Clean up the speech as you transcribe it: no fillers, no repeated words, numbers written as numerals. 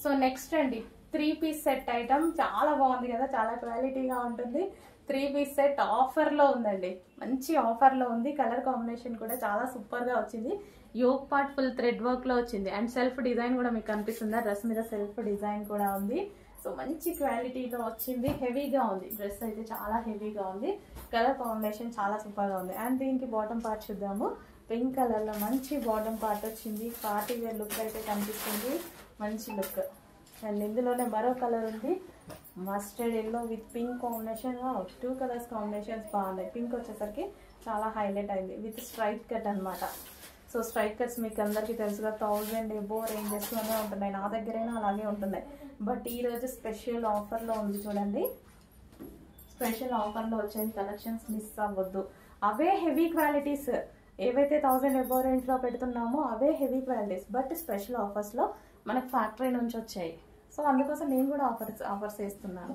So next అండి 3 piece set item చాలా బాగుంది కదా, చాలా క్వాలిటీగా ఉంటుంది. 3 పీస్ సెట్ ఆఫర్లో ఉందండి, మంచి ఆఫర్లో ఉంది. కలర్ కాంబినేషన్ కూడా చాలా సూపర్గా వచ్చింది. యోక్ పార్ట్ ఫుల్ థ్రెడ్ వర్క్లో వచ్చింది అండ్ సెల్ఫ్ డిజైన్ కూడా మీకు కనిపిస్తుంది. డ్రెస్ మీద సెల్ఫ్ డిజైన్ కూడా ఉంది. సో మంచి క్వాలిటీలో వచ్చింది, హెవీగా ఉంది. డ్రెస్ అయితే చాలా హెవీగా ఉంది. కలర్ కాంబినేషన్ చాలా సూపర్గా ఉంది. అండ్ దీనికి బాటమ్ పార్ట్ చూద్దాము. పింక్ కలర్లో మంచి బాటమ్ పార్ట్ వచ్చింది. పార్టీ వేర్ లుక్ అయితే కనిపిస్తుంది, మంచి లుక్. అండ్ ఇందులోనే మరో కలర్ ఉంది, mustard yellow with pink combination. 2 colours combinations బాగున్నాయి. పింక్ వచ్చేసరికి చాలా హైలైట్ అయింది విత్ స్ట్రైట్ కట్ అనమాట. సో స్ట్రైట్ కట్స్ మీకు అందరికీ తెలుసుగా 1000 ఎబో రేంజెస్లోనే ఉంటున్నాయి, నా దగ్గరైనా అలాగే ఉంటున్నాయి. బట్ ఈరోజు స్పెషల్ ఆఫర్లో ఉంది చూడండి. స్పెషల్ ఆఫర్లో వచ్చేది కలెక్షన్స్ మిస్ అవ్వద్దు. అవే హెవీ క్వాలిటీస్, ఏవైతే 1000 ఎబో రేంజ్లో పెడుతున్నామో అవే హెవీ క్వాలిటీస్, బట్ స్పెషల్ ఆఫర్స్లో మనకు ఫ్యాక్టరీ నుంచి వచ్చాయి. సో అందుకోసం నేను కూడా ఆఫర్స్ వేస్తున్నాను.